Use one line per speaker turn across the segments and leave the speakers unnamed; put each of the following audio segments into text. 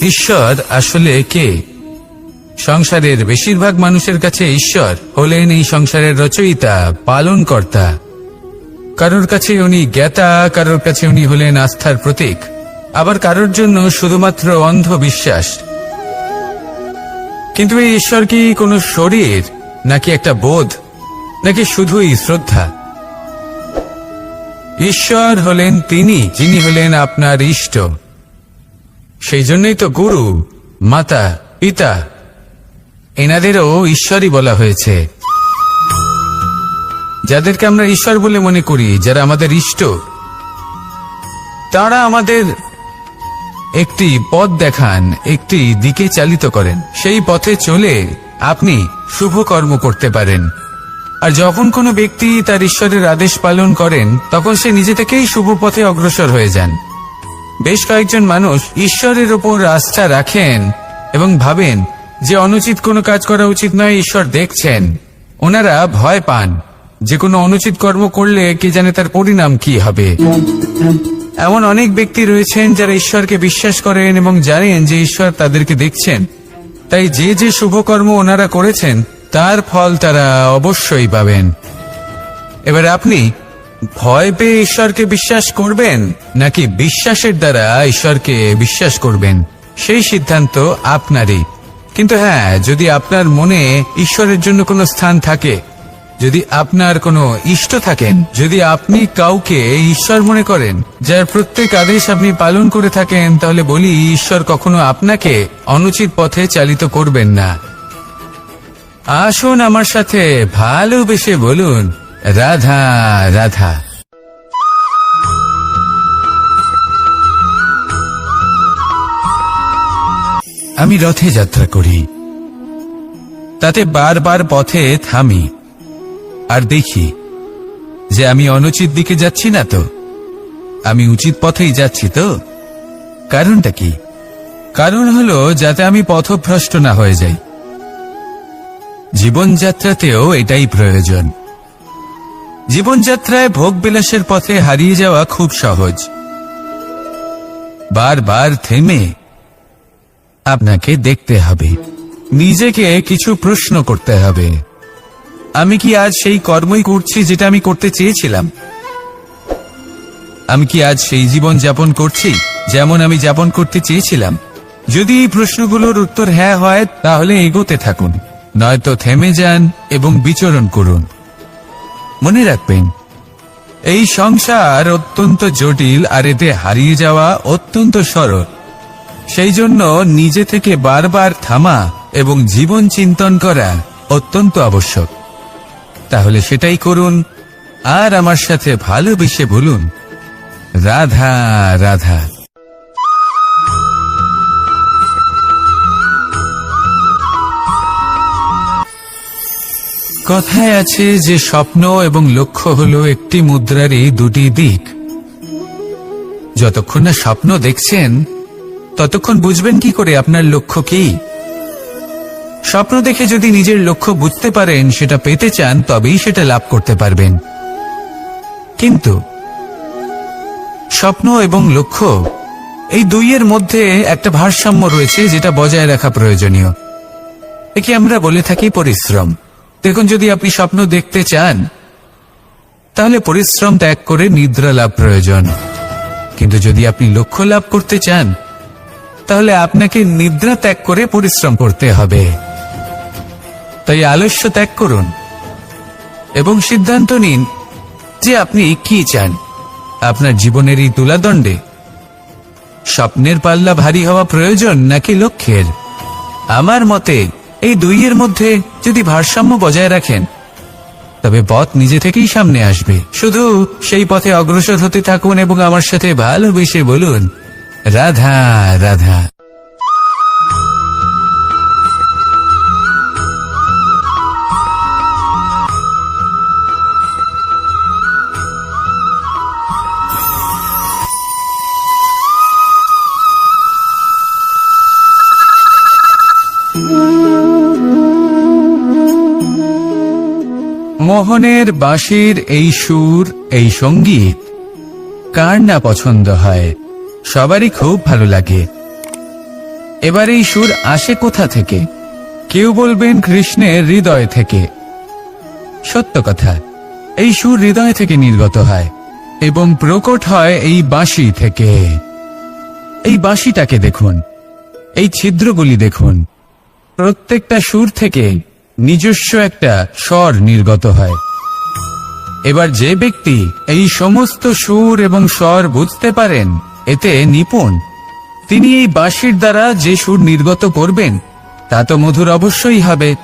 ঈশ্বর আসলে কে? সংসারের বেশিরভাগ মানুষের কাছে ঈশ্বর হলেন এই সংসারের রচয়িতা, পালনকর্তা। কারোর কাছে উনি জ্ঞাতা, কারোর কাছে উনি হলেন আস্থার প্রতীক, আবার কারোর জন্য শুধুমাত্র অন্ধ বিশ্বাস। কিন্তু এই ঈশ্বর কি কোনো শরীর, নাকি একটা বোধ, নাকি শুধুই শ্রদ্ধা? ঈশ্বর হলেন তিনি যিনি হলেন আপনার ইষ্ট। সেই জন্যই তো গুরু, মাতা, পিতা এনাদেরও ঈশ্বরই বলা হয়েছে। যাদেরকে আমরা ঈশ্বর বলে মনে করি, যারা আমাদের ইষ্ট, তারা আমাদের একটি পথ দেখান, একটি দিকে চালিত করেন। সেই পথে চলে আপনি শুভ কর্ম করতে পারেন। আর যখন কোনো ব্যক্তি তার ঈশ্বরের আদেশ পালন করেন, তখন সে নিজে থেকেই শুভ পথে অগ্রসর হয়ে যান। বেশ কয়েকজন মানুষ ঈশ্বরের ওপর আস্থা রাখেন এবং ভাবেন যে অনুচিত কোনো কাজ করা উচিত নয়, ঈশ্বর দেখছেন। ওনারা ভয় পান যে কোনো অনুচিত কর্ম করলে কে জানে তার পরিণাম কি হবে। এমন অনেক ব্যক্তি রয়েছেন যারা ঈশ্বরকে বিশ্বাস করেন এবং জানেন যে ঈশ্বর তাদেরকে দেখছেন, তাই যে যে শুভ কর্ম ওনারা করেছেন তার ফল তারা অবশ্যই পাবেন। এবার আপনি ভয় পেয়ে ঈশ্বরকে বিশ্বাস করবেন, নাকি বিশ্বাসের দ্বারা ঈশ্বরকে বিশ্বাস করবেন, সেই সিদ্ধান্ত আপনারই। কিন্তু হ্যাঁ, যদি আপনার মনে ঈশ্বরের জন্য কোনো স্থান থাকে, যদি আপনার কোনো ইষ্ট থাকেন, যদি আপনি কাউকে ঈশ্বর মনে করেন, যার প্রত্যেক আদেশ আপনি পালন করে থাকেন, তাহলে বলি ঈশ্বর কখনো আপনাকে অনুচিত পথে চালিত করবেন না। আসুন আমার সাথে ভালোবেসে বলুন, রাধা রাধা। আমি রথে যাত্রা করি, তাতে বারবার পথে থামি আর দেখি যে আমি অনুচিত দিকে যাচ্ছি না তো, আমি উচিত পথেই যাচ্ছি তো। কারণটা কি? কারণ হলো যাতে আমি পথভ্রষ্ট না হয়ে যাই। জীবনযাত্রাতেও এটাই প্রয়োজন। জীবনযাত্রায় ভোগবিলাসের পথে হারিয়ে যাওয়া খুব সহজ। বারবার থেমে আপনাকে দেখতে হবে, নিজেকে কিছু প্রশ্ন করতে হবে। আমি কি আজ সেই কর্মই করছি যেটা আমি করতে চেয়েছিলাম? আমি কি আজ সেই জীবন যাপন করছি যেমন আমি যাপন করতে চেয়েছিলাম? যদি এই প্রশ্নগুলোর উত্তর হ্যাঁ হয়, তাহলে এগোতে থাকুন, নয়তো থেমে যান এবং বিচরণ করুন। মনে রাখবেন, এই সংসার অত্যন্ত জটিল আর এতে হারিয়ে যাওয়া অত্যন্ত সরল। সেই জন্য নিজে থেকে বারবার থামা এবং জীবন চিন্তন করা অত্যন্ত আবশ্যক। তাহলে সেটাই করুন আর আমার সাথে ভালোবেসে বলুন, রাধা রাধা। কথায় আছে যে স্বপ্ন এবং লক্ষ্য হলো একটি মুদ্রারই দুটি দিক। যতক্ষণ না স্বপ্ন দেখছেন, ততক্ষণ বুঝবেন কি করে আপনার লক্ষ্য কি? স্বপ্ন দেখে যদি নিজের লক্ষ্য বুঝতে পারেন, সেটা পেতে চান, তবেই সেটা লাভ করতে পারবেন। কিন্তু স্বপ্ন এবং লক্ষ্য এই দুইয়ের মধ্যে একটা ভারসাম্য রয়েছে, যেটা বজায় রাখা প্রয়োজনীয়। একে আমরা বলে থাকি পরিশ্রম। দেখুন, যদি আপনি স্বপ্ন দেখতে চান, তাহলে পরিশ্রম ত্যাগ করে নিদ্রা লাভ প্রয়োজন। কিন্তু যদি আপনি লক্ষ্য লাভ করতে চান, তাহলে আপনাকে নিদ্রা ত্যাগ করে পরিশ্রম করতে হবে। তাই আলস্য ত্যাগ করুন এবং সিদ্ধান্ত নিন যে আপনি কি চান। আপনার জীবনের এই তুলাদণ্ডে স্বপ্নের পাল্লা ভারী হওয়া প্রয়োজন নাকি লক্ষ্যের? আমার মতে এই দুইয়ের মধ্যে যদি ভারসাম্য বজায় রাখেন, তবে পথ নিজে থেকেই সামনে আসবে। শুধু সেই পথে অগ্রসর হতে থাকুন এবং আমার সাথে ভালোবেসে বলুন, রাধা রাধা। মোহনের বাঁশির এই সুর, এই সঙ্গীত কার না পছন্দ হয়? সবারই খুব ভালো লাগে। এবার এই সুর আসে কোথা থেকে? কেউ বলবেন কৃষ্ণের হৃদয় থেকে। সত্য কথা, এই সুর হৃদয় থেকে নির্গত হয় এবং প্রকট হয় এই বাঁশি থেকে। এই বাঁশিটাকে দেখুন, এই ছিদ্রগুলি দেখুন, প্রত্যেকটা সুর থেকে নিজস্ব একটা স্বর নির্গত হয়। এবার যে ব্যক্তি এই সমস্ত সুর এবং স্বর বুঝতে পারেন, এতে নিপুণ, তিনি এই বাঁশির দ্বারা যে সুর নির্গত করবেন তা তো মধুর অবশ্যই হবে।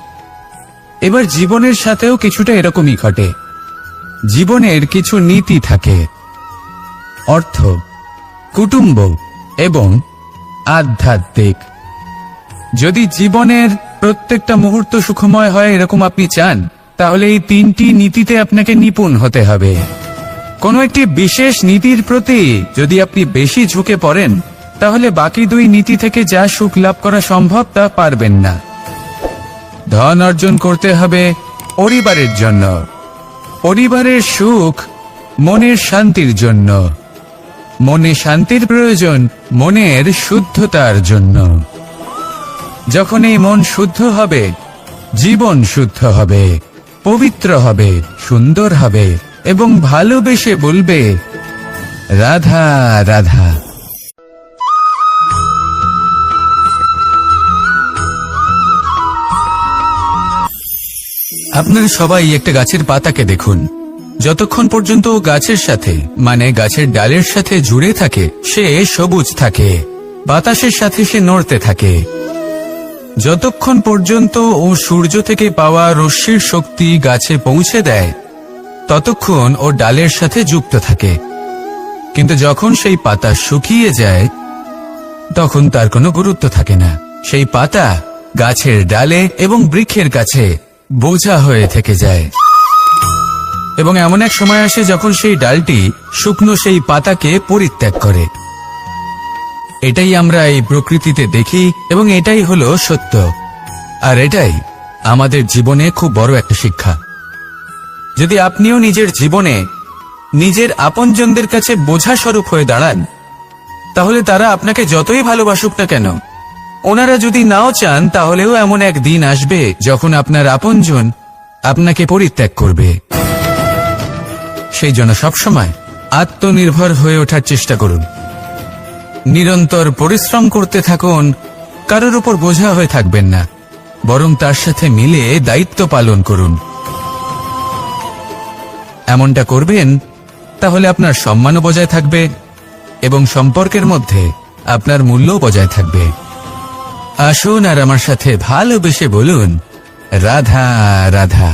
এবার জীবনের সাথেও কিছুটা এরকমই ঘটে। জীবনের কিছু নীতি থাকে, অর্থ, কুটুম্ব এবং আধ্যাত্মিক। যদি জীবনের প্রত্যেকটা মুহূর্ত সুখময় হয় এরকম আপনি চান, তাহলে এই তিনটি নীতিতে আপনাকে নিপুণ হতে হবে। কোনো একটি বিশেষ নীতির প্রতি যদি আপনি বেশি ঝুঁকে পড়েন, তাহলে বাকি দুই নীতি থেকে যা সুখ লাভ করা সম্ভব তা পারবেন না। ধন অর্জন করতে হবে পরিবারের জন্য, পরিবারের সুখ মনের শান্তির জন্য, মনে শান্তির প্রয়োজন মনের শুদ্ধতার জন্য। যখন এই মন শুদ্ধ হবে, জীবন শুদ্ধ হবে, পবিত্র হবে, সুন্দর হবে এবং ভালোবেসে বলবে রাধা রাধা। আপনারা সবাই একটা গাছের পাতাকে দেখুন। যতক্ষণ পর্যন্ত গাছের সাথে, মানে গাছের ডালের সাথে জুড়ে থাকে, সে সবুজ থাকে, বাতাসের সাথে সে নড়তে থাকে। যতক্ষণ পর্যন্ত ও সূর্য থেকে পাওয়া রশ্মির শক্তি গাছে পৌঁছে দেয়, ততক্ষণ ও ডালের সাথে যুক্ত থাকে। কিন্তু যখন সেই পাতা শুকিয়ে যায়, তখন তার কোনো গুরুত্ব থাকে না। সেই পাতা গাছের ডালে এবং বৃক্ষের কাছে বোঝা হয়ে থেকে যায়। এবং এমন এক সময় আসে যখন সেই ডালটি শুকনো সেই পাতাকে পরিত্যাগ করে। এটাই আমরা এই প্রকৃতিতে দেখি এবং এটাই হলো সত্য। আর এটাই আমাদের জীবনে খুব বড় একটা শিক্ষা। যদি আপনিও নিজের জীবনে নিজের আপনজনদের কাছে বোঝা স্বরূপ হয়ে দাঁড়ান, তাহলে তারা আপনাকে যতই ভালোবাসুক না কেন, ওনারা যদি নাও চান, তাহলেও এমন এক দিন আসবে যখন আপনার আপনজন আপনাকে পরিত্যাগ করবে। সেই জন্য সবসময় আত্মনির্ভর হয়ে ওঠার চেষ্টা করুন, নিরন্তর পরিশ্রম করতে থাকুন, কারোর উপর বোঝা হয়ে থাকবেন না, বরং তার সাথে মিলে দায়িত্ব পালন করুন। এমনটা করবেন, তাহলে আপনার সম্মানও বজায় থাকবে এবং সম্পর্কের মধ্যে আপনার মূল্যও বজায় থাকবে। আসুন আর আমার সাথে ভালোবেসে বলুন রাধা রাধা।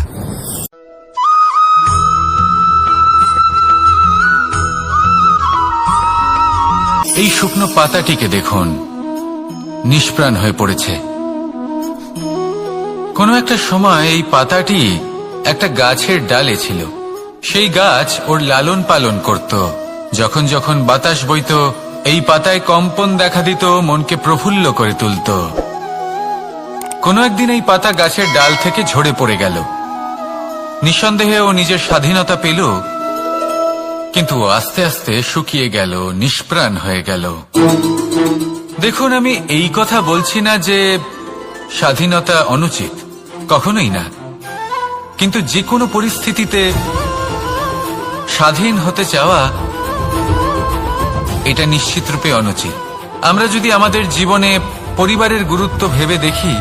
এই শুকনো পাতাটিকে দেখুন, নিষ্প্রাণ হয়ে পড়েছে। কোনো একটা সময় এই পাতাটি একটা গাছের ডালে ছিল। সেই গাছ ওর লালন পালন করত। যখন যখন বাতাস বইত, এই পাতায় কম্পন দেখা দিত, মনকে প্রফুল্ল করে তুলত। কোনো একদিন এই পাতা গাছের ডাল থেকে ঝরে পড়ে গেল। নিঃসন্দেহে ও নিজের স্বাধীনতা পেল, কিন্তু আস্তে আস্তে শুকিয়ে গেল, নিষ্প্রাণ হয়ে গেল। দেখুন, আমি এই কথা বলছি না যে স্বাধীনতা অনুচিত, কখনোই না। কিন্তু যে কোনো পরিস্থিতিতে স্বাধীন হতে চাওয়া, এটা নিশ্চিতরূপে অনুচিত। আমরা যদি আমাদের জীবনে পরিবারের গুরুত্ব ভেবে দেখি,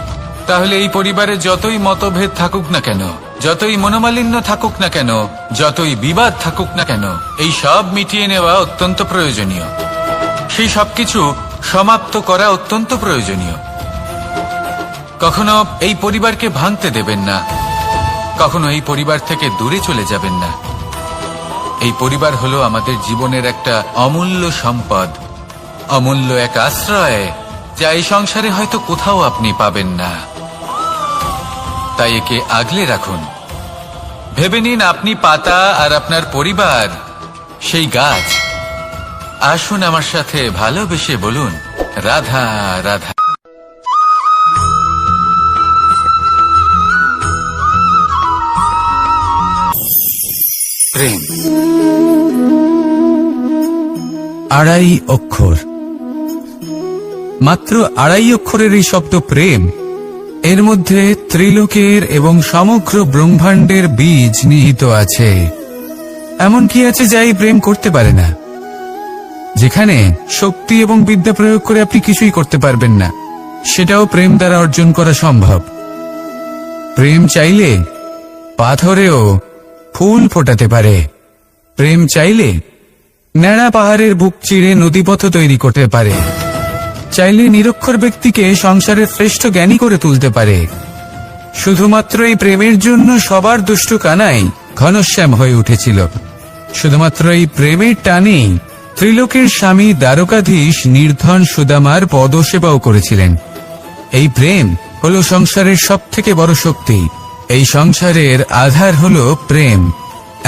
তাহলে এই পরিবারে যতই মতভেদ থাকুক না কেন, যতই মনোমালিন্য থাকুক না কেন, যতই বিবাদ থাকুক না কেন, এই সব মিটিয়ে নেওয়া অত্যন্ত প্রয়োজনীয়। সেই সবকিছু সমাপ্ত করা অত্যন্ত প্রয়োজনীয়। কখনো এই পরিবারকে ভাঙতে দেবেন না, কখনো এই পরিবার থেকে দূরে চলে যাবেন না। এই পরিবার হলো আমাদের জীবনের একটা অমূল্য সম্পদ, অমূল্য এক আশ্রয়, যা এই সংসারে হয়তো কোথাও আপনি পাবেন না। তাই একে আগলে রাখুন। ভেবে নিন আপনি পাতা আর আপনার পরিবার সেই গাছ। আসুন আমার সাথে ভালোবেসে বলুন রাধা রাধা। প্রেম 2.5 অক্ষর, মাত্র 2.5 অক্ষরের এই শব্দ প্রেম, এর মধ্যে ত্রিলোকের এবং সমগ্র ব্রহ্মাণ্ডের বীজ নিহিত আছে। এমন কি আছে যা এই প্রেম করতে পারে না? যেখানে শক্তি এবং বিদ্যা প্রয়োগ করে আপনি কিছুই করতে পারবেন না, সেটাও প্রেম দ্বারা অর্জন করা সম্ভব। প্রেম চাইলে পাথরেও ফুল ফোটাতে পারে। প্রেম চাইলে ন্যাড়া পাহাড়ের বুক চিরে নদীপথ তৈরি করতে পারে। চাইলে নিরক্ষর ব্যক্তিকে সংসারের শ্রেষ্ঠ জ্ঞানী করে তুলতে পারে। শুধুমাত্র এই প্রেমের জন্য সবার দুষ্টু কানাই ঘনশ্যাম হয়ে উঠেছিল। শুধুমাত্র এই প্রেমের টানেই ত্রিলোকের স্বামী দ্বারকাধীশ নির্ধন সুদামার পদসেবাও করেছিলেন। এই প্রেম হলো সংসারের সবথেকে বড় শক্তি। এই সংসারের আধার হলো প্রেম।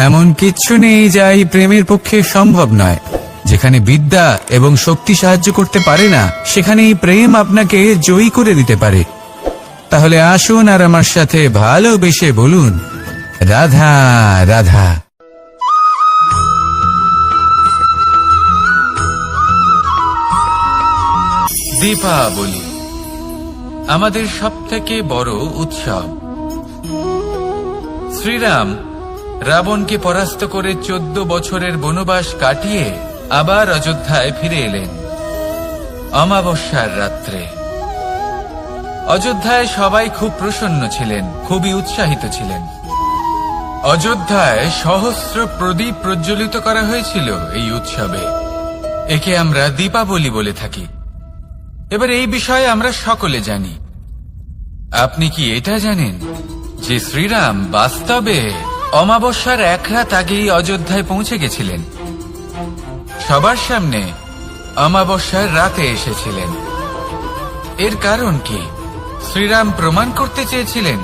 এমন কিচ্ছু নেই যা এই প্রেমের পক্ষে সম্ভব নয়। যেখানে বিদ্যা এবং শক্তি সাহায্য করতে পারে না, সেখানে এই প্রেম আপনাকে জয়ী করে দিতে পারে। তাহলে আসুন আর আমার সাথে ভালোবেসে বলুন, রাধা রাধা। দীপাবলি আমাদের সবথেকে বড় উৎসব। শ্রীরাম রাবণকে পরাস্ত করে 14 বছরের বনবাস কাটিয়ে আবার অযোধ্যায় ফিরে এলেন অমাবস্যার রাত্রে। অযোধ্যায় সবাই খুব প্রসন্ন ছিলেন, খুবই উৎসাহিত ছিলেন। অযোধ্যায় সহস্র প্রদীপ প্রজ্বলিত করা হয়েছিল এই উৎসবে। একে আমরা দীপাবলি বলে থাকি। এবার এই বিষয়ে আমরা সকলে জানি। আপনি কি এটা জানেন যে শ্রীরাম বাস্তবে অমাবস্যার 1 রাত আগেই অযোধ্যায় পৌঁছে গেছিলেন? সবার সামনে অমাবস্যার রাতে এসেছিলেন। এর কারণ কি? শ্রীরাম প্রমাণ করতে চেয়েছিলেন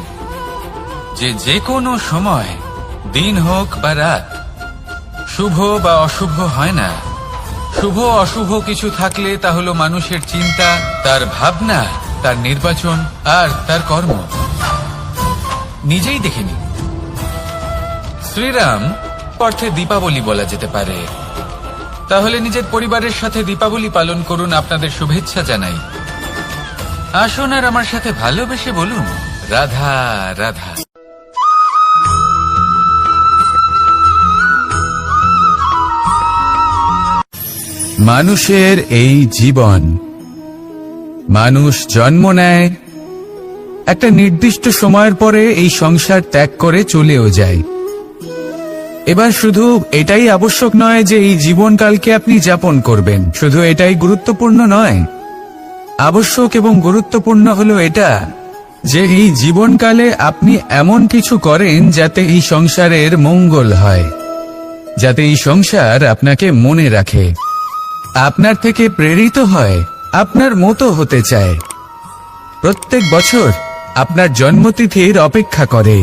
যে যে কোনো সময়, দিন হোক বা রাত, শুভ বা অশুভ হয় না। শুভ অশুভ কিছু থাকলে তা হলো মানুষের চিন্তা, তার ভাবনা, তার নির্বাচন আর তার কর্ম। নিজেই দেখে নিন। শ্রীরাম অর্থে দীপাবলি বলা যেতে পারে। তাহলে নিজের পরিবারের সাথে দীপাবলি পালন করুন। আপনাদের শুভেচ্ছা জানাই। আসুন আর আমার সাথে ভালোবেসে বলুন, রাধা রাধা। মানুষের এই জীবন, মানুষ জন্ম নেয়, একটা নির্দিষ্ট সময়ের পরে এই সংসার ত্যাগ করে চলেও যায়। এবার শুধু এটাই আবশ্যক নয় যে এই জীবনকালকে আপনি যাপন করবেন, শুধু এটাই গুরুত্বপূর্ণ নয়। আবশ্যক এবং গুরুত্বপূর্ণ হলো এটা যে এই জীবনকালে আপনি এমন কিছু করেন যাতে এই সংসারের মঙ্গল হয়, যাতে এই সংসার আপনাকে মনে রাখে, আপনার থেকে প্রেরিত হয়, আপনার মতো হতে চায়। প্রত্যেক বছর আপনার জন্মতিথির অপেক্ষা করে,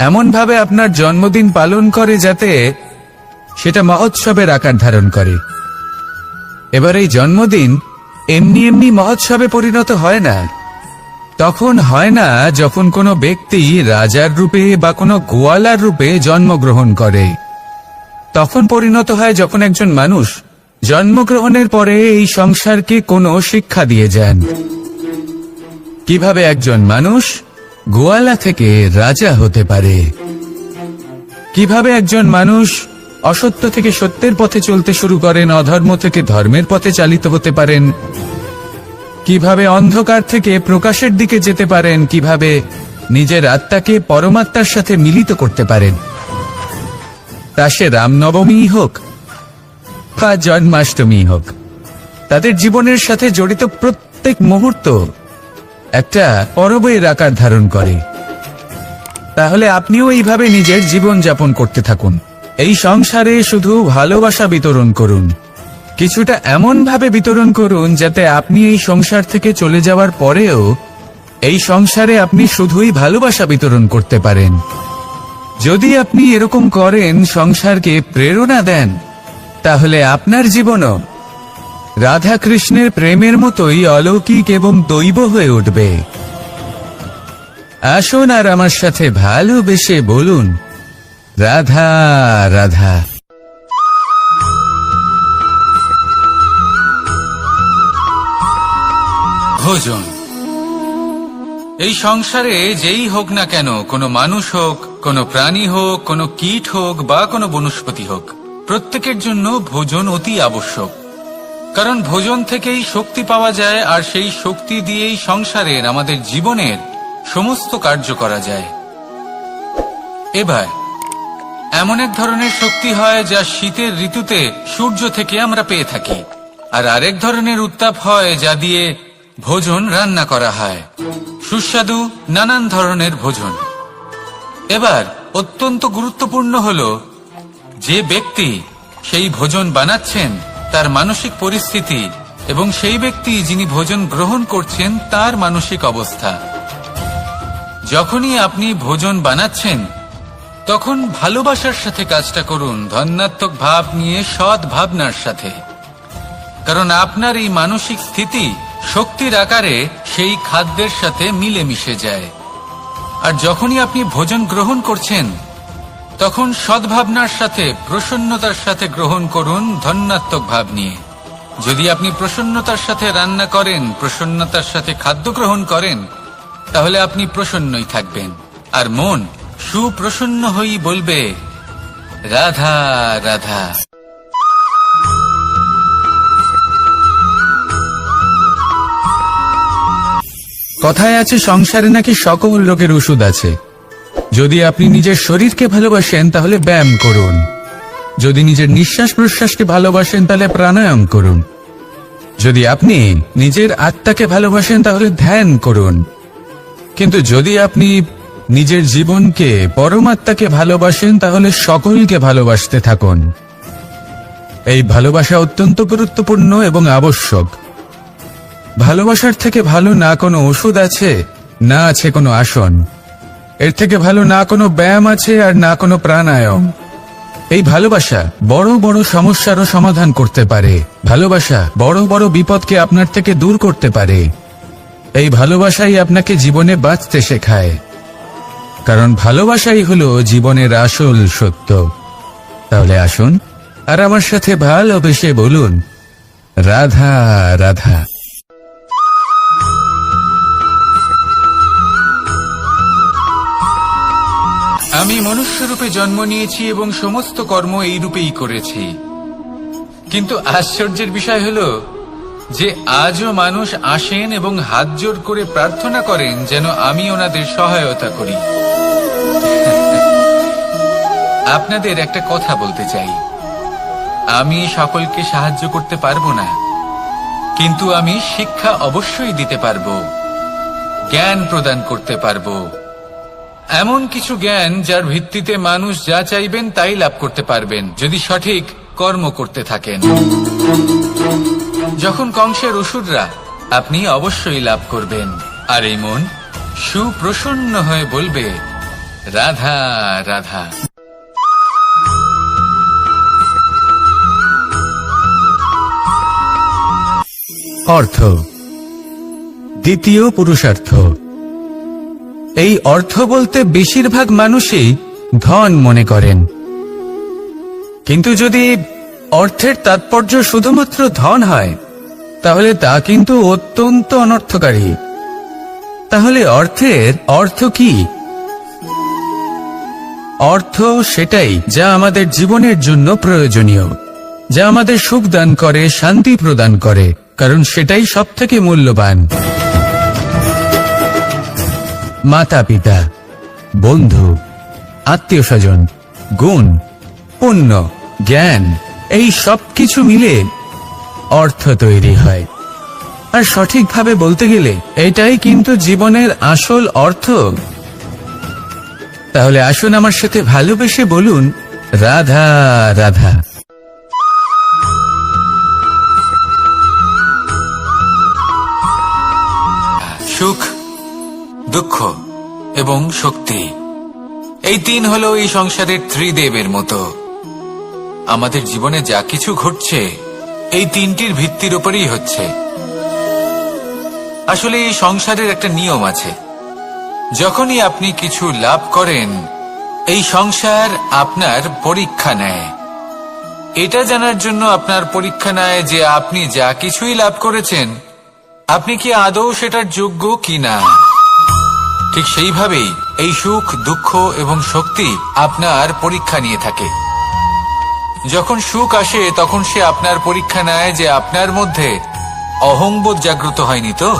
এমন ভাবে আপনার জন্মদিন পালন করে যাতে সেটা মহোৎসবের আকার ধারণ করে। এবার এই জন্মদিন এমনি এমনি মহোৎসবে পরিণত হয় না। তখন হয় না যখন কোনো ব্যক্তি রাজার রূপে বা কোনো গোয়ালার রূপে জন্মগ্রহণ করে। তখন পরিণত হয় যখন একজন মানুষ জন্মগ্রহণের পরে এই সংসারকে কোনো শিক্ষা দিয়ে যান। কিভাবে একজন মানুষ গোয়ালা থেকে রাজা হতে পারে, কিভাবে একজন মানুষ অসত্য থেকে সত্যের পথে চলতে শুরু করেন, অধর্ম থেকে ধর্মের পথে চালিত হতে পারেন, কিভাবে অন্ধকার থেকে প্রকাশের দিকে যেতে পারেন, কিভাবে নিজের আত্মাকে পরমাত্মার সাথে মিলিত করতে পারেন। তা সে রামনবমী হোক বা জন্মাষ্টমী হোক, তাদের জীবনের সাথে জড়িত প্রত্যেক মুহূর্ত একটা পরবের আকার ধারণ করে। তাহলে আপনিও এইভাবে নিজের জীবন যাপন করতে থাকুন। এই সংসারে শুধু ভালোবাসা বিতরণ করুন, কিছুটা এমন ভাবে বিতরণ করুন যাতে আপনি এই সংসার থেকে চলে যাওয়ার পরেও এই সংসারে আপনি শুধুই ভালোবাসা বিতরণ করতে পারেন। যদি আপনি এরকম করেন, সংসারকে প্রেরণা দেন, তাহলে আপনার জীবনও রাধা কৃষ্ণের প্রেমের মতোই অলৌকিক এবং দৈব হয়ে উঠবে। আসুন আর আমার সাথে ভালোবেসে বলুন, রাধা রাধা। ভোজন। এই সংসারে যেই হোক না কেন, কোনো মানুষ হোক, কোনো প্রাণী হোক, কোনো কীট হোক বা কোনো বনস্পতি হোক, প্রত্যেকের জন্য ভোজন অতি আবশ্যক। কারণ ভোজন থেকেই শক্তি পাওয়া যায়, আর সেই শক্তি দিয়েই সংসারের, আমাদের জীবনের সমস্ত কার্য করা যায়। এবার এমন এক ধরনের শক্তি হয় যা শীতের ঋতুতে সূর্য থেকে আমরা পেয়ে থাকি, আর আরেক ধরনের উত্তাপ হয় যা দিয়ে ভোজন রান্না করা হয়, সুস্বাদু নানান ধরনের ভোজন। এবার অত্যন্ত গুরুত্বপূর্ণ হলো যে ব্যক্তি সেই ভোজন বানাচ্ছেন তার মানসিক পরিস্থিতি এবং সেই ব্যক্তি যিনি ভোজন গ্রহণ করছেন তার মানসিক অবস্থা। যখনই আপনি ভোজন বানাচ্ছেন তখন ভালোবাসার সাথে কাজটা করুন, ধন্যাত্মক ভাব নিয়ে, সৎ ভাবনার সাথে। কারণ আপনার এই মানসিক স্থিতি শক্তির আকারে সেই খাদ্যের সাথে মিলে মিশে যায়। আর যখনই আপনি ভোজন গ্রহণ করছেন তখন সদ্ভাবনার সাথে, প্রসন্নতার সাথে গ্রহণ করুন, ধন্যাত্মক ভাব নিয়ে। যদি আপনি প্রসন্নতার সাথে রান্না করেন, প্রসন্নতার সাথে খাদ্য গ্রহণ করেন, তাহলে আপনি প্রসন্নই থাকবেন, আর মন সুপ্রসন্ন হয়েই বলবে রাধা রাধা।
কথায় আছে সংসারে নাকি সকল রোগের ওষুধ আছে। যদি আপনি নিজের শরীরকে ভালোবাসেন তাহলে ব্যায়াম করুন, যদি নিজের নিঃশ্বাস প্রশ্বাসকে ভালোবাসেন তাহলে প্রাণায়াম করুন, যদি আপনি নিজের আত্মাকে ভালোবাসেন তাহলে ধ্যান করুন, কিন্তু যদি আপনি নিজের জীবনকে, পরমাত্মাকে ভালোবাসেন তাহলে সকলকে ভালোবাসতে থাকুন। এই ভালোবাসা অত্যন্ত গুরুত্বপূর্ণ এবং আবশ্যক। ভালোবাসার থেকে ভালো না কোনো ওষুধ আছে, না আছে কোনো আসন। এর থেকে ভালো না কোনো ব্যায়াম আছে, আর না কোনো প্রাণায়াম। এই ভালোবাসা বড় বড় সমস্যারও সমাধান করতে পারে। ভালোবাসা বড় বড় বিপদকে আপনার থেকে দূর করতে পারে। এই ভালোবাসাই আপনাকে জীবনে বাঁচতে শেখায়, কারণ ভালোবাসাই হলো জীবনের আসল সত্য। তাহলে আসুন আর আমার সাথে ভালোবেসে বলুন রাধা রাধা।
আমি মনুষ্যরূপে জন্ম নিয়েছি এবং সমস্ত কর্ম এই রূপেই করেছি, কিন্তু আশ্চর্যের বিষয় হলো যে আজও মানুষ আসেন এবং হাত জোড় করে প্রার্থনা করেন যেন আমি ওনাদের সহায়তা করি। আপনাদের একটা কথা বলতে চাই, আমি সকলকে সাহায্য করতে পারবো না, কিন্তু আমি শিক্ষা অবশ্যই দিতে পারবো, জ্ঞান প্রদান করতে পারবো, এমন কিছু জ্ঞান যার ভিত্তিতে মানুষ যা চাইবেন তাই লাভ করতে পারবেন যদি সঠিক কর্ম করতে থাকেন। যখন কংসের অসুররা, আপনি অবশ্যই লাভ করবেন, আর এই মন সুপ্রসন্ন হয়ে বলবে রাধা রাধা।
অর্থ, দ্বিতীয় পুরুষার্থ। এই অর্থ বলতে বেশিরভাগ মানুষই ধন মনে করেন, কিন্তু যদি অর্থের তাৎপর্য শুধুমাত্র ধন হয় তাহলে তা কিন্তু অত্যন্ত অনর্থকারী। তাহলে অর্থের অর্থ কি? অর্থ সেটাই যা আমাদের জীবনের জন্য প্রয়োজনীয়, যা আমাদের সুখ দান করে, শান্তি প্রদান করে, কারণ সেটাই সবথেকে মূল্যবান। মাতা পিতা, বন্ধু, আত্মীয় স্বজন, গুণ, পুণ্য, জ্ঞান, এই সব কিছু মিলে অর্থ তৈরি হয়। আর সঠিকভাবে বলতে গেলে এটাই কিন্তু জীবনের আসল অর্থ। তাহলে আসুন আমার সাথে ভালোবেসে বলুন রাধা রাধা।
সুখ, দুঃখ এবং শক্তি, এই তিন হলো এই সংসারের ত্রিদেবের মতো। আমাদের জীবনে যা কিছু ঘটছে এই তিনটির ভিত্তির উপরেই হচ্ছে। আসলে এই সংসারের একটা নিয়ম আছে, যখনই আপনি কিছু লাভ করেন এই সংসার আপনার পরীক্ষা নেয়। এটা জানার জন্য আপনার পরীক্ষা নেয় যে আপনি যা কিছুই লাভ করেছেন আপনি কি আদৌ সেটার যোগ্য কিনা। ঠিক সেইভাবেই এই সুখ, দুঃখ এবং শক্তি আপনার পরীক্ষা নিয়ে থাকে। যখন সুখ আসে তখন সে আপনার পরীক্ষা নেয় যে আপনার মধ্যে অহংবোধ জাগ্রত হয়নি তো।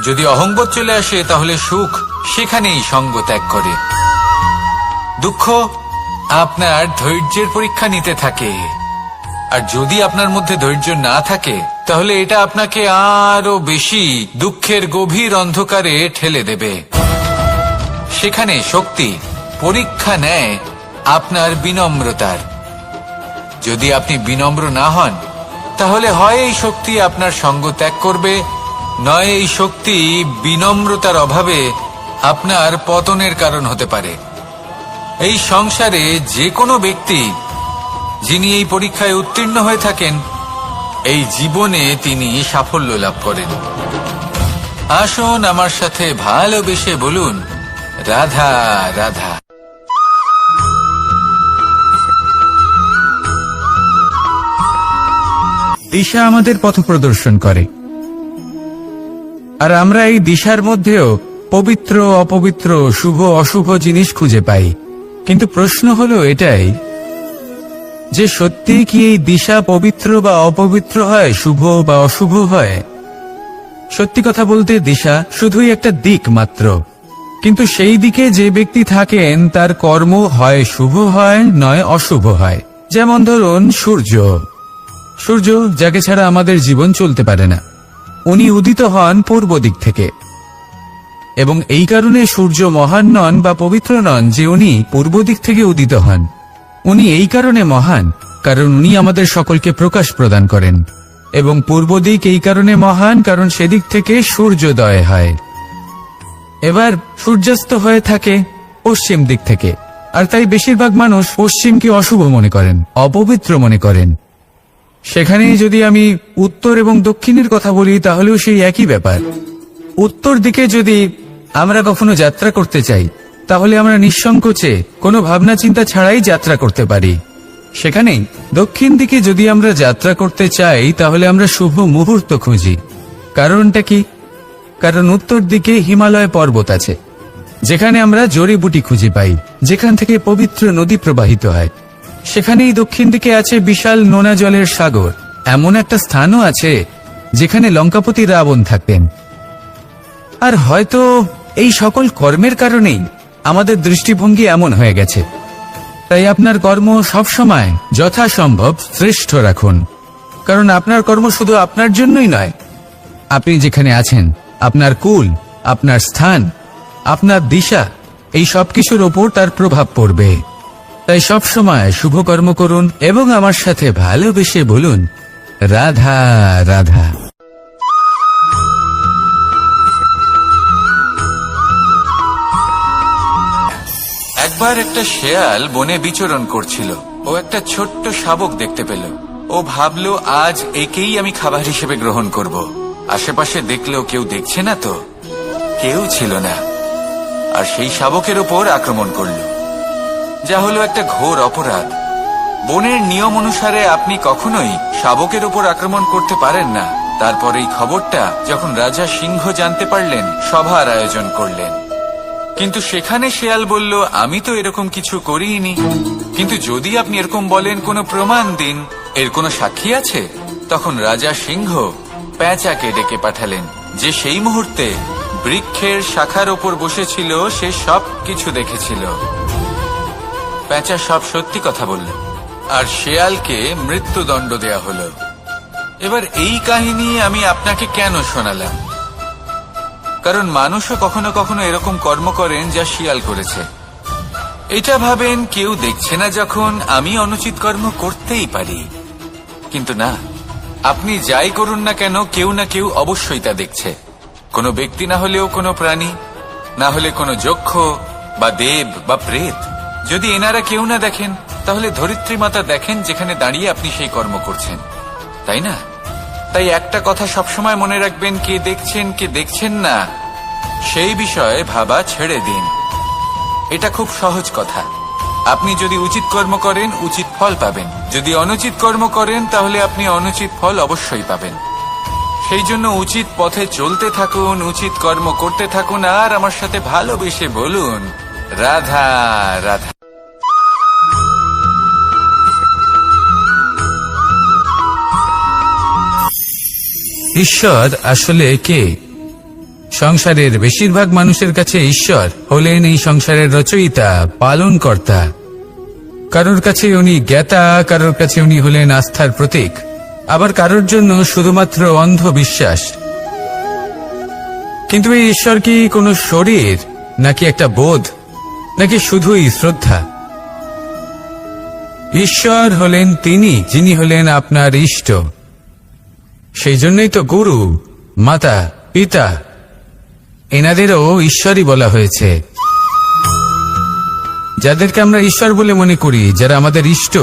যদি অহংবোধ চলে আসে তাহলে সুখ সেখানেই সঙ্গ ত্যাগ করে। দুঃখ আপনার ধৈর্যের পরীক্ষা নিতে থাকে, আর যদি আপনার মধ্যে ধৈর্য না থাকে তাহলে এটা আপনাকে আরো বেশি দুঃখের গভীর অন্ধকারে ঠেলে দেবে। সেখানে শক্তি পরীক্ষা নেয় আপনার বিনম্রতার। যদি আপনি বিনম্র না হন তাহলে হয় এই শক্তি আপনার সঙ্গ ত্যাগ করবে, নয় এই শক্তি বিনম্রতার অভাবে আপনার পতনের কারণ হতে পারে। এই সংসারে যে কোনো ব্যক্তি যিনি এই পরীক্ষায় উত্তীর্ণ হয়ে থাকেন, এই জীবনে তিনি সাফল্য লাভ করেন। আসুন আমার সাথে ভালোবেসে বলুন, রাধা রাধা।
দিশা আমাদের পথ প্রদর্শন করে, আর আমরা এই দিশার মধ্যেও পবিত্র অপবিত্র, শুভ অশুভ জিনিস খুঁজে পাই। কিন্তু প্রশ্ন হলো এটাই যে সত্যি কি এই দিশা পবিত্র বা অপবিত্র হয়, শুভ বা অশুভ হয়? সত্যি কথা বলতে দিশা শুধুই একটা দিক মাত্র, কিন্তু সেই দিকে যে ব্যক্তি থাকেন তার কর্ম হয় শুভ হয় নয় অশুভ হয়। যেমন ধরুন সূর্য, যাকে ছাড়া আমাদের জীবন চলতে পারে না, উনি উদিত হন পূর্ব দিক থেকে, এবং এই কারণে সূর্য মহান নন বা পবিত্র নন যে উনি পূর্ব দিক থেকে উদিত হন। উনি এই কারণে মহান কারণ উনি আমাদের সকলকে প্রকাশ প্রদান করেন, এবং পূর্ব দিক এই কারণে মহান কারণ সেদিক থেকে সূর্যোদয় হয়। এবার সূর্যাস্ত হয়ে থাকে পশ্চিম দিক থেকে, আর তাই বেশিরভাগ মানুষ পশ্চিমকে অশুভ মনে করেন, অপবিত্র মনে করেন। সেখানেই যদি আমি উত্তর এবং দক্ষিণের কথা বলি তাহলেও সেই একই ব্যাপার। উত্তর দিকে যদি আমরা কখনো যাত্রা করতে চাই তাহলে আমরা নিঃসংকোচে কোনো ভাবনা চিন্তা ছাড়াই যাত্রা করতে পারি। সেখানেই দক্ষিণ দিকে যদি আমরা যাত্রা করতে চাই তাহলে আমরা শুভ মুহূর্ত খুঁজি। কারণটা কি? কারণ উত্তর দিকে হিমালয় পর্বত আছে, যেখানে আমরা জড়িবুটি খুঁজে পাই, যেখান থেকে পবিত্র নদী প্রবাহিত হয়। সেখানেই দক্ষিণ দিকে আছে বিশাল নোনা জলের সাগর। এমন একটা স্থানও আছে যেখানে লঙ্কাপতি রাবণ থাকতেন। আর হয়তো এই সকল কর্মের কারণেই আমাদের দৃষ্টিভঙ্গি এমন হয়ে গেছে। তাই আপনার কর্ম সবসময় যথাসম্ভব শ্রেষ্ঠ রাখুন, কারণ আপনার কর্ম শুধু আপনার জন্যই নয়। আপনি যেখানে আছেন, আপনার কুল, আপনার স্থান, আপনার দিশা, এই সবকিছুর ওপর তার প্রভাব পড়বে। তাই সবসময় শুভ কর্ম করুন এবং আমার সাথে ভালোবেসে বলুন, রাধা রাধা।
একবার একটা শেয়াল বনে বিচরণ করছিল। ও একটা ছোট্ট শাবক দেখতে পেল। ও ভাবল, আজ একেই আমি খাবার হিসেবে গ্রহণ করব। আশেপাশে দেখলেও কেউ দেখছে না তো, কেউ ছিল না, আর সেই শাবকের ওপর আক্রমণ করল, যা হলো একটা ঘোর অপরাধ। বনের নিয়ম অনুসারে আপনি কখনোই শাবকের ওপর আক্রমণ করতে পারেন না। তারপর এই খবরটা যখন রাজা সিংহ জানতে পারলেন, সভার আয়োজন করলেন। কিন্তু সেখানে শেয়াল বলল, আমি তো এরকম কিছু করিনি। কিন্তু যদি আপনি এরকম বলেন, কোনো প্রমাণ দিন, এর কোনো সাক্ষী আছে? তখন রাজা সিংহ পেঁচাকে ডেকে পাঠালেন, যে সেই মুহূর্তে বৃক্ষের শাখার ওপর বসেছিল, সে সব কিছু দেখেছিল। পেঁচা সব সত্যি কথা বলল, আর শেয়ালকে মৃত্যুদণ্ড দেয়া হলো। এবার এই কাহিনী আমি আপনাকে কেন শোনালাম? কারণ মানুষও কখনো কখনো এরকম কর্ম করেন যা শিয়াল করেছে। এটা ভাবেন কেউ দেখছে না, যখন আমি অনুচিত কর্ম করতেই পারি। কিন্তু না, আপনি যাই করুন না কেন, কেউ না কেউ অবশ্যই তা দেখছে। কোনো ব্যক্তি না হলেও কোনো প্রাণী, না হলে কোনো যক্ষ বা দেব বা প্রেত। যদি এনারা কেউ না দেখেন, তাহলে ধরিত্রী মাতা দেখেন, যেখানে দাঁড়িয়ে আপনি সেই কর্ম করছেন, তাই না? তাই একটা কথা সবসময় মনে রাখবেন, কে দেখছেন কে দেখছেন না সেই বিষয়ে ভাবা ছেড়ে দিন। এটা খুব সহজ কথা। আপনি যদি উচিত কর্ম করেন, উচিত ফল পাবেন। যদি অনুচিত কর্ম করেন, তাহলে আপনি অনুচিত ফল অবশ্যই পাবেন। সেই জন্য উচিত পথে চলতে থাকুন, উচিত কর্ম করতে থাকুন, আর আমার সাথে ভালোবেসে বলুন রাধা রাধা। ঈশ্বর আসলে কে? সংসারের বেশিরভাগ মানুষের কাছে ঈশ্বর হলেন এই সংসারের রচয়িতা, পালনকর্তা। কারোর কাছে উনি জ্ঞাতা, কারোর কাছে উনি হলেন আস্থার প্রতীক, আবার কারোর জন্য শুধুমাত্র অন্ধবিশ্বাস। কিন্তু এই ঈশ্বর কি কোনো শরীর, নাকি একটা বোধ, নাকি শুধুই শ্রদ্ধা? ঈশ্বর হলেন তিনি যিনি হলেন আপনার ইষ্ট। সেই জন্যই তো গুরু, মাতা, পিতা এনাদেরও ঈশ্বরই বলা হয়েছে। যাদেরকে আমরা ঈশ্বর বলে মনে করি, যারা আমাদের ইষ্ট,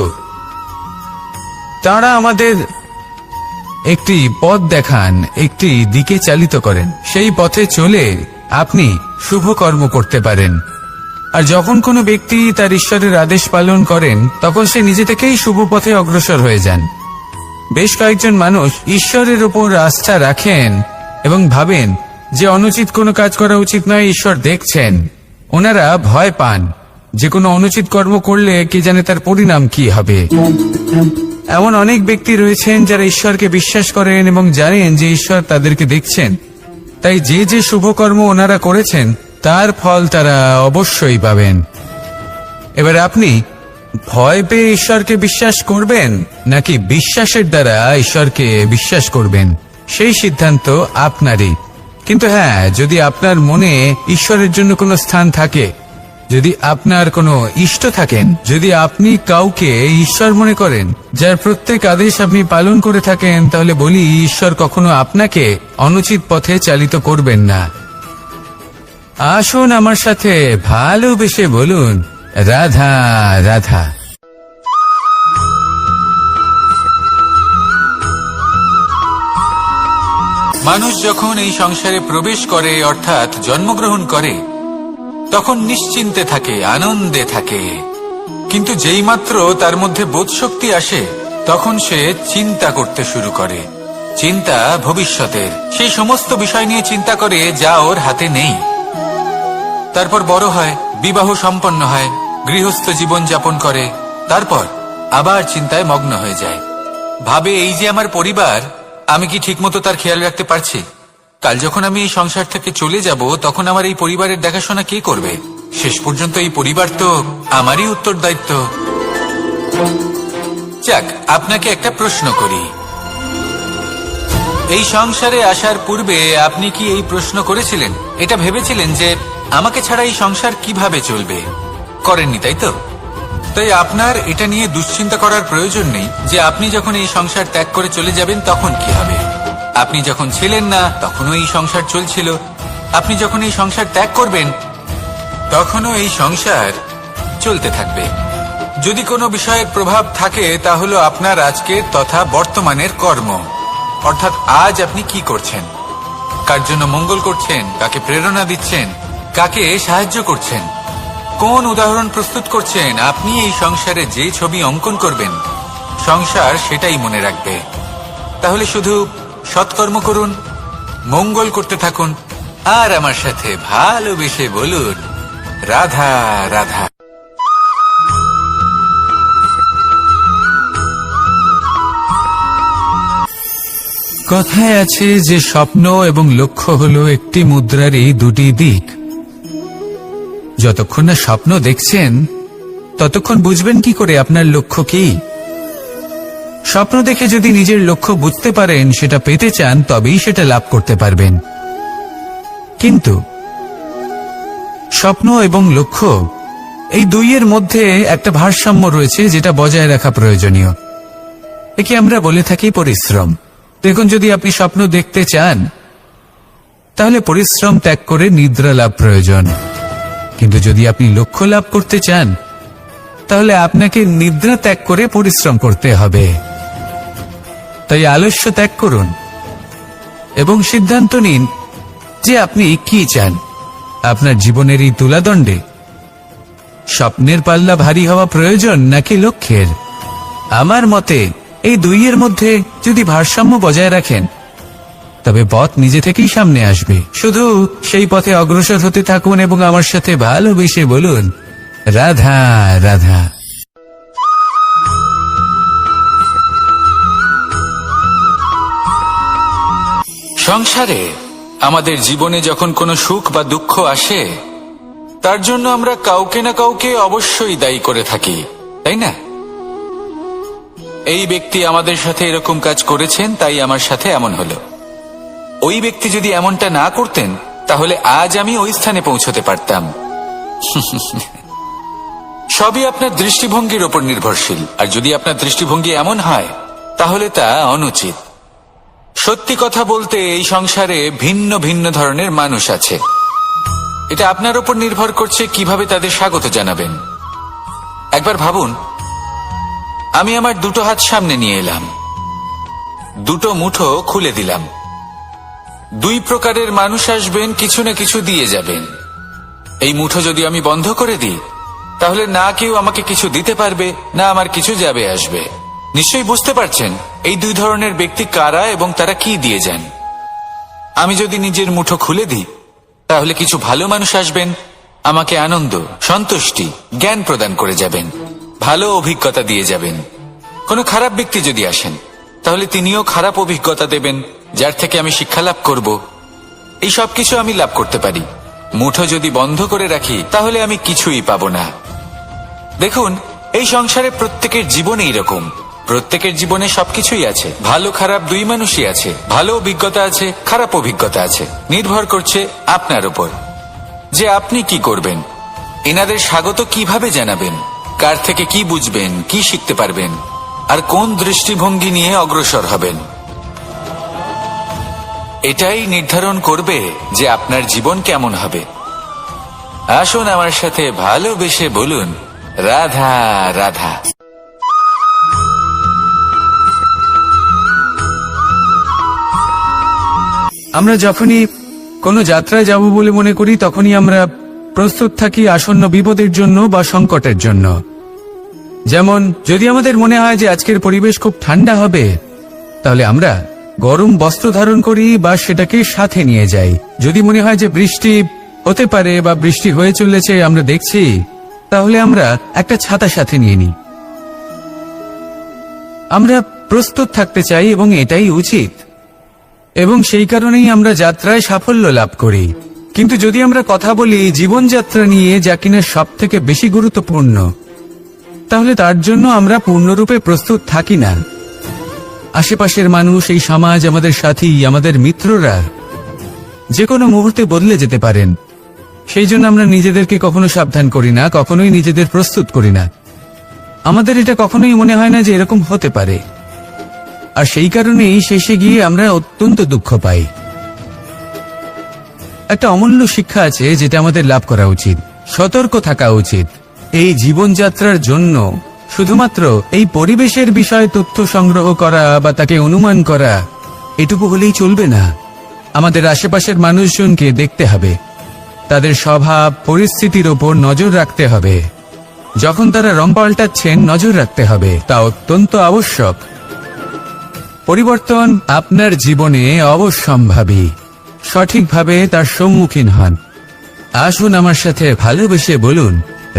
তারা আমাদের একটি পথ দেখান, একটি দিকে চালিত করেন। সেই পথে চলে আপনি শুভ কর্ম করতে পারেন। আর যখন কোনো ব্যক্তি তার ঈশ্বরের আদেশ পালন করেন, তখন সে নিজে থেকেই শুভ পথে অগ্রসর হয়ে যান। বেশ কয়েকজন মানুষ ঈশ্বরের উপর আস্থা রাখেন এবং ভাবেন যে অনুচিত কোনো কাজ করা উচিত নয়, ঈশ্বর দেখছেন। ওনারা ভয় পান যে কোনো অনুচিত কর্ম করলে কে জানে তার পরিণাম কি হবে। এমন অনেক ব্যক্তি রয়েছেন যারা ঈশ্বরকে বিশ্বাস করেন এবং জানেন যে ঈশ্বর তাদেরকে দেখছেন, তাই যে যে শুভকর্ম ওনারা করেছেন তার ফল তারা অবশ্যই পাবেন। এবার আপনি ভয় পেয়ে ঈশ্বরকে বিশ্বাস করবেন, নাকি বিশ্বাসের দ্বারা ঈশ্বরকে বিশ্বাস করবেন, সেই সিদ্ধান্ত আপনারই। কিন্তু হ্যাঁ, যদি আপনার মনে ঈশ্বরের জন্য কোনো স্থান থাকে, যদি আপনার কোনো ইষ্ট থাকেন, যদি আপনি কাউকে ঈশ্বর মনে করেন, যার প্রত্যেক আদেশ আপনি পালন করে থাকেন, তাহলে বলি ঈশ্বর কখনো আপনাকে অনুচিত পথে চালিত করবেন না। আসুন আমার সাথে ভালোবেসে বলুন রাধা রাধা। মানুষ যখন এই সংসারে প্রবেশ করে, অর্থাৎ জন্মগ্রহণ করে, তখন নিশ্চিন্তে থাকে, আনন্দে থাকে। কিন্তু যেই মাত্র তার মধ্যে বোধশক্তি আসে, তখন সে চিন্তা করতে শুরু করে। চিন্তা ভবিষ্যতের, সেই সমস্ত বিষয় নিয়ে চিন্তা করে যা ওর হাতে নেই। তারপর বড় হয়, বিবাহ সম্পন্ন হয়, গৃহস্থ জীবন যাপন করে, তারপর আবার চিন্তায় মগ্ন হয়ে যায়। ভাবে এই যে আমার পরিবার, আমি কি ঠিকমতো তার খেয়াল রাখতে পারছি? কাল যখন আমি এই সংসার থেকে চলে যাব, তখন আমার এই পরিবারের দেখাশোনা কে করবে? শেষ পর্যন্ত এই পরিবার তো আমারই উত্তরদায়িত্ব। যাক, আপনাকে একটা প্রশ্ন করি। এই সংসারে আসার পূর্বে আপনি কি এই প্রশ্ন করেছিলেন, এটা ভেবেছিলেন যে আমাকে ছাড়া এই সংসার কিভাবে চলবে? করেননি, তাই তো? তাই আপনার এটা নিয়ে দুশ্চিন্তা করার প্রয়োজন নেই যে আপনি যখন এই সংসার ত্যাগ করে চলে যাবেন তখন কি হবে। আপনি যখন ছিলেন না তখনও এই সংসার চলছিল, আপনি যখন এই সংসার ত্যাগ করবেন তখনও এই সংসার চলতে থাকবে। যদি কোনো বিষয়ের প্রভাব থাকে, তা হলো আপনার আজকের তথা বর্তমানের কর্ম। অর্থাৎ আজ আপনি কি করছেন, কার জন্য মঙ্গল করছেন, কাকে প্রেরণা দিচ্ছেন, কাকে সাহায্য করছেন, কোন উদাহরণ প্রস্তুত করছেন। আপনি এই সংসারে যে ছবি অঙ্কন করবেন, সংসার সেটাই মনে রাখবে। তাহলে শুধু সৎকর্ম করুন, মঙ্গল করতে থাকুন, আর আমার সাথে ভালোবেসে বলুন রাধা রাধা। কথায় আছে যে স্বপ্ন এবং লক্ষ্য হলো একটি মুদ্রারই দুটি দিক। যতক্ষণ না স্বপ্ন দেখছেন, ততক্ষণ বুঝবেন কি করে আপনার লক্ষ্য কি? স্বপ্ন দেখে যদি নিজের লক্ষ্য বুঝতে পারেন, সেটা পেতে চান, তবেই সেটা লাভ করতে পারবেন। কিন্তু স্বপ্ন এবং লক্ষ্য এই দুইয়ের মধ্যে একটা ভারসাম্য রয়েছে, যেটা বজায় রাখা প্রয়োজনীয়। একে আমরা বলে থাকি পরিশ্রম। দেখুন, যদি আপনি স্বপ্ন দেখতে চান, তাহলে পরিশ্রম ত্যাগ করে নিদ্রা লাভ প্রয়োজন। কিন্তু যদি আপনি লক্ষ্য লাভ করতে চান, তাহলে আপনাকে নিদ্রা ত্যাগ করে পরিশ্রম করতে হবে। তাই আলস্য ত্যাগ করুন এবং সিদ্ধান্ত নিন যে আপনি কি চান। আপনার জীবনের এই তুলাদণ্ডে স্বপ্নের পাল্লা ভারী হওয়া প্রয়োজন নাকি লক্ষ্যের? আমার মতে এই দুইয়ের মধ্যে যদি ভারসাম্য বজায় রাখেন, তবে পথ নিজে থেকেই সামনে আসবে। শুধু সেই পথে অগ্রসর হতে থাকুন এবং আমার সাথে ভালোবেসে বলুন, রাধা রাধা। সংসারে আমাদের জীবনে যখন কোনো সুখ বা দুঃখ আসে, তার জন্য আমরা কাউকে না কাউকে অবশ্যই দায়ী করে থাকি, তাই না? এই ব্যক্তি আমাদের সাথে এরকম কাজ করেছেন, তাই আমার সাথে এমন হলো। ওই ব্যক্তি যদি এমনটা না করতেন, তাহলে আজ আমি ওই স্থানে পৌঁছতে পারতাম। সবই আপনার দৃষ্টিভঙ্গির ওপর নির্ভরশীল, আর যদি আপনার দৃষ্টিভঙ্গি এমন হয়, তাহলে তা অনুচিত। সত্যি কথা বলতে, এই সংসারে ভিন্ন ভিন্ন ধরনের মানুষ আছে। এটা আপনার উপর নির্ভর করছে কিভাবে তাদের স্বাগত জানাবেন। একবার ভাবুন, আমি আমার দুটো হাত সামনে নিয়ে এলাম, দুটো মুঠো খুলে দিলাম। দুই প্রকারের মানুষ আসবেন, কিছু না কিছু দিয়ে যাবেন। এই মুঠো যদি আমি বন্ধ করে দিই, তাহলে না কেউ আমাকে কিছু দিতে পারবে, না আমার কিছু যাবে আসবে। নিশ্চয়ই বুঝতে পারছেন এই দুই ধরনের ব্যক্তি কারা এবং তারা কি দিয়ে যান। আমি যদি নিজের মুঠো খুলে দিই, তাহলে কিছু ভালো মানুষ আসবেন, আমাকে আনন্দ, সন্তুষ্টি, জ্ঞান প্রদান করে যাবেন, ভালো অভিজ্ঞতা দিয়ে যাবেন। কোনো খারাপ ব্যক্তি যদি আসেন, তাহলে তিনিও খারাপ অভিজ্ঞতা দেবেন, যার থেকে আমি শিক্ষা লাভ করব। এই সব কিছু আমি লাভ করতে পারি। মুঠো যদি বন্ধ করে রাখি, তাহলে আমি কিছুই পাবো না। দেখুন, এই সংসারে প্রত্যেকের জীবনে এরকম। প্রত্যেকের জীবনে সবকিছুই আছে, ভালো খারাপ দুই মানুষই আছে। ভালো অভিজ্ঞতা আছে, খারাপ অভিজ্ঞতা আছে। নির্ভর করছে আপনার উপর যে আপনি কি করবেন, এনাদের স্বাগত কিভাবে জানাবেন, কার থেকে কি বুঝবেন, কি শিখতে পারবেন, আর কোন দৃষ্টিভঙ্গি নিয়ে অগ্রসর হবেন। এটাই নির্ধারণ করবে যে আপনার জীবন কেমন হবে। আসুন আমার সাথে ভালোবেসে বলুন, রাধা রাধা।
আমরা যখনই কোনো যাত্রায় যাব বলে মনে করি, তখনই আমরা প্রস্তুত থাকি আসন্ন বিপদের জন্য বা সংকটের জন্য। যেমন, যদি আমাদের মনে হয় যে আজকের পরিবেশ খুব ঠান্ডা হবে, তাহলে আমরা গরম বস্ত্র ধারণ করি বা সেটাকে সাথে নিয়ে যাই। যদি মনে হয় যে বৃষ্টি হতে পারে বা বৃষ্টি হয়ে চলেছে, আমরা দেখছি, তাহলে আমরা একটা ছাতা সাথে নিয়ে নিই। আমরা প্রস্তুত থাকতে চাই এবং এটাই উচিত, এবং সেই কারণেই আমরা যাত্রায় সাফল্য লাভ করি। কিন্তু যদি আমরা কথা বলি জীবনযাত্রা নিয়ে, যা কিনা সব থেকে বেশি গুরুত্বপূর্ণ, তাহলে তার জন্য আমরা পূর্ণরূপে প্রস্তুত থাকি না। আশেপাশের মানুষ, এই সমাজ, আমাদের সাথী, আমাদের মিত্ররা যে কোনো মুহূর্তে বদলে যেতে পারেন। সেই জন্য আমরা নিজেদেরকে কখনো সাবধান করি না, কখনোই নিজেদের প্রস্তুত করি না। আমাদের এটা কখনোই মনে হয় না যে এরকম হতে পারে, আর সেই কারণেই শেষে গিয়ে আমরা অত্যন্ত দুঃখ পাই। একটা অমূল্য শিক্ষা আছে যেটা আমাদের লাভ করা উচিত। সতর্ক থাকা উচিত। এই জীবনযাত্রার জন্য শুধুমাত্র এই পরিবেশের বিষয়ে তথ্য সংগ্রহ করা বা তাকে অনুমান করা, এটুকু হলেই চলবে না। আমাদের আশেপাশের মানুষজনকে দেখতে হবে, তাদের স্বভাব পরিস্থিতির ওপর নজর রাখতে হবে। যখন তারা রং পাল্টাচ্ছেন, নজর রাখতে হবে, তা অত্যন্ত আবশ্যক। পরিবর্তন আপনার জীবনে অবশ্যম্ভাবী। সঠিকভাবে তার সম্মুখীন হন। আসুন আমার সাথে ভালোবেসে বলুন,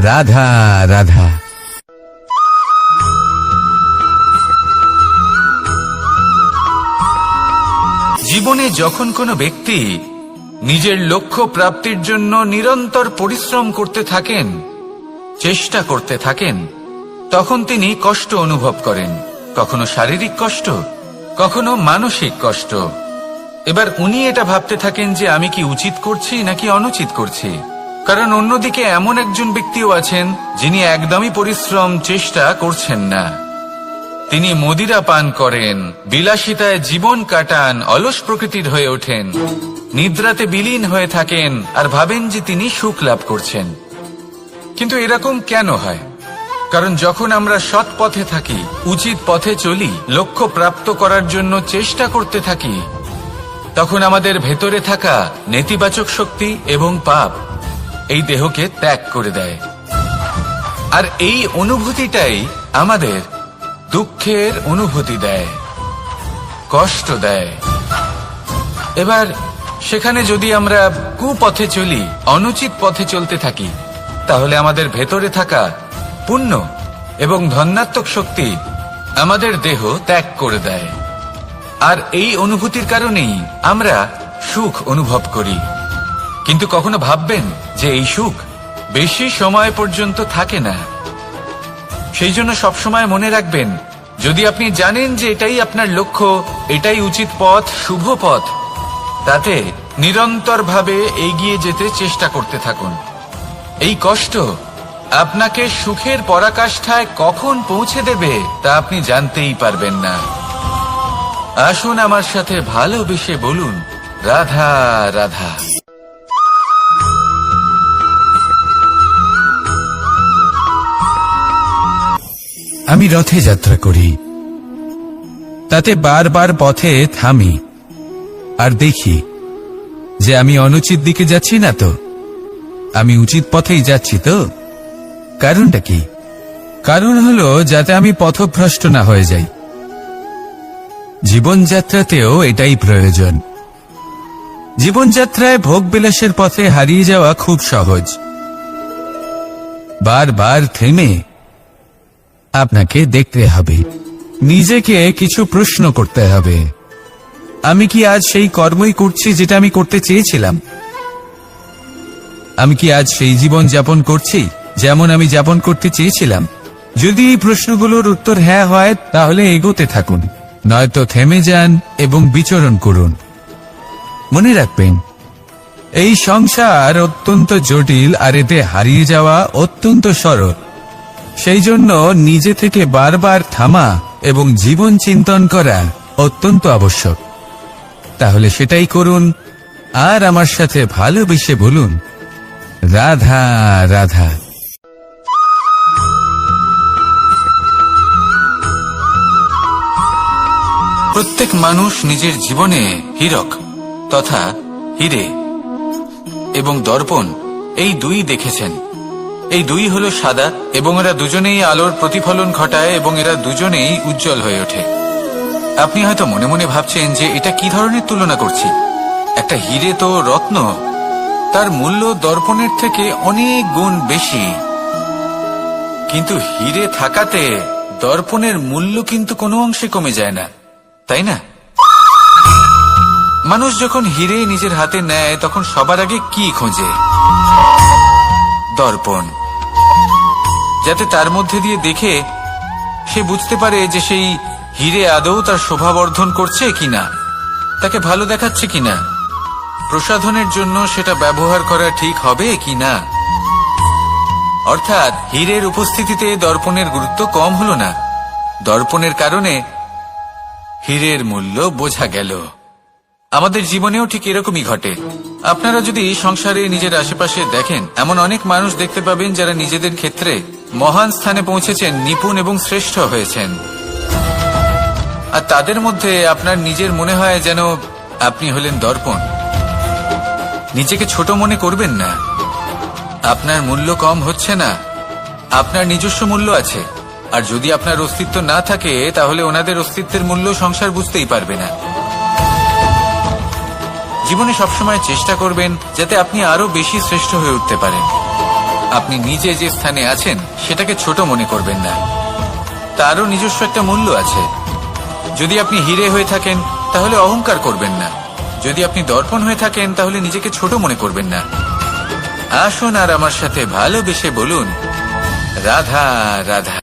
রাধা রাধা।
জীবনে যখন কোনো ব্যক্তি নিজের লক্ষ্য প্রাপ্তির জন্য নিরন্তর পরিশ্রম করতে থাকেন, চেষ্টা করতে থাকেন, তখন তিনি কষ্ট অনুভব করেন। কখনো শারীরিক কষ্ট, কখনো মানসিক কষ্ট। এবার উনি এটা ভাবতে থাকেন যে আমি কি উচিত করছি নাকি অনুচিত করছি। কারণ অন্যদিকে এমন একজন ব্যক্তিও আছেন যিনি একদমই পরিশ্রম, চেষ্টা করছেন না। তিনি মদিরা পান করেন, বিলাসিতায় জীবন কাটান, অলস প্রকৃতির হয়ে ওঠেন, নিদ্রাতে বিলীন হয়ে থাকেন আর ভাবেন যে তিনি সুখ লাভ করছেন। কিন্তু এরকম কেন হয়? কারণ যখন আমরা সৎ পথে থাকি, উচিত পথে চলি, লক্ষ্য প্রাপ্ত করার জন্য চেষ্টা করতে থাকি, তখন আমাদের ভেতরে থাকা নেতিবাচক শক্তি এবং পাপ এই দেহকে ত্যাগ করে দেয়। আর এই অনুভূতিটাই আমাদের দুঃখের অনুভূতি দেয়, কষ্ট দেয়। এবার সেখানে যদি আমরা কুপথে চলি, অনুচিত পথে চলতে থাকি, তাহলে আমাদের ভেতরে থাকা পুণ্য এবং ধনাত্মক শক্তি আমাদের দেহ ত্যাগ করে দেয়। আর এই অনুভূতির কারণেই আমরা সুখ অনুভব করি। কিন্তু কখনো ভাববেন যে এই সুখ বেশি সময় পর্যন্ত থাকে না। সেই জন্য সবসময় মনে রাখবেন, যদি আপনি জানেন যে এটাই আপনার লক্ষ্য, এটাই উচিত পথ, শুভ পথ, তাতে নিরন্তরভাবে এগিয়ে যেতে চেষ্টা করতে থাকুন। এই কষ্ট আপনাকে সুখের পরাকাষ্ঠায় কখন পৌঁছে দেবে তা আপনি জানতেই পারবেন না। আসুন আমার সাথে ভালোবেসে বলুন, রাধা রাধা।
আমি রথে যাত্রা করি, তাতে বারবার পথে থামি আর দেখি যে আমি অনুচিত দিকে যাচ্ছি না তো, আমি উচিত পথেই যাচ্ছি তো। কারণটা কি? কারণ হলো যাতে আমি পথভ্রষ্ট না হয়ে যাই। জীবনযাত্রাতেও এটাই প্রয়োজন। জীবনযাত্রায় ভোগবিলাসের পথে হারিয়ে যাওয়া খুব সহজ। বারবার থেমে আপনাকে দেখতে হবে, নিজেকে কিছু প্রশ্ন করতে হবে। আমি কি আজ সেই কর্মই করছি যেটা আমি করতে চেয়েছিলাম? আমি কি আজ সেই জীবন যাপন করছি যেমন আমি যাপন করতে চেয়েছিলাম? যদি এই প্রশ্নগুলোর উত্তর হ্যাঁ হয়, তাহলে এগোতে থাকুন, নয়তো থেমে যান এবং বিচরণ করুন। মনে রাখবেন, এই সংসার অত্যন্ত জটিল আর এতে হারিয়ে যাওয়া অত্যন্ত সরল। সেই জন্য নিজে থেকে বারবার থামা এবং জীবন চিন্তন করা অত্যন্ত আবশ্যক। তাহলে সেটাই করুন আর আমার সাথে ভালোবেসে বলুন, রাধা রাধা।
প্রত্যেক মানুষ নিজের জীবনে হীরক তথা হিরে এবং দর্পণ এই দুই দেখেছেন। এই দুই হলো সাদা এবং এরা দুজনেই আলোর প্রতিফলন ঘটায় এবং এরা দুজনেই উজ্জ্বল হয়ে ওঠে। আপনি হয়তো মনে মনে ভাবছেন যে এটা কি ধরনের তুলনা করছি। একটা হিরে তো রত্ন, তার মূল্য দর্পণের থেকে অনেক গুণ বেশি। কিন্তু হিরে থাকাতে দর্পণের মূল্য কিন্তু কোনো অংশে কমে যায় না, তাই না? মানুষ যখন হিরে নিজের হাতে নেয় তখন সবার আগে কি খোঁজে? দর্পণ, যাতে তার মধ্যে দিয়ে দেখে সে বুঝতে পারে যে সেই হিরে আদৌ তার শোভাবর্ধন করছে কিনা, তাকে ভালো দেখাচ্ছে কিনা, প্রসাধনের জন্য সেটা ব্যবহার করা ঠিক হবে কিনা। অর্থাৎ হীরের উপস্থিতিতে দর্পণের গুরুত্ব কম হলো না, দর্পণের কারণে হীরের মূল্য বোঝা গেল। আমাদের জীবনেও ঠিক এরকমই ঘটে। আপনারা যদি সংসারে নিজের আশেপাশে দেখেন, এমন অনেক মানুষ দেখতে পাবেন যারা নিজেদের ক্ষেত্রে মহান স্থানে পৌঁছেছেন, নিপুণ এবং শ্রেষ্ঠ হয়েছেন। আর তাদের মধ্যে আপনার নিজের মনে হয় যেন আপনি হলেন দর্পণ। নিজেকে ছোট মনে করবেন না। আপনার মূল্য কম হচ্ছে না, আপনার নিজস্ব মূল্য আছে। আর যদি আপনার অস্তিত্ব না থাকে, তাহলে ওনাদের অস্তিত্বের মূল্য সংসার বুঝতেই পারবে না। জীবনে সবসময় চেষ্টা করবেন যাতে আপনি আরো বেশি শ্রেষ্ঠ হয়ে উঠতে পারেন। আপনি নিজে যে স্থানে আছেন সেটাকে ছোট মনে করবেন না, তারও নিজস্ব একটা মূল্য আছে। যদি আপনি হিরে হয়ে থাকেন তাহলে অহংকার করবেন না, যদি আপনি দর্পণ হয়ে থাকেন তাহলে নিজেকে ছোট মনে করবেন না। আসুন আর আমার সাথে ভালোবেসে বলুন, রাধা রাধা।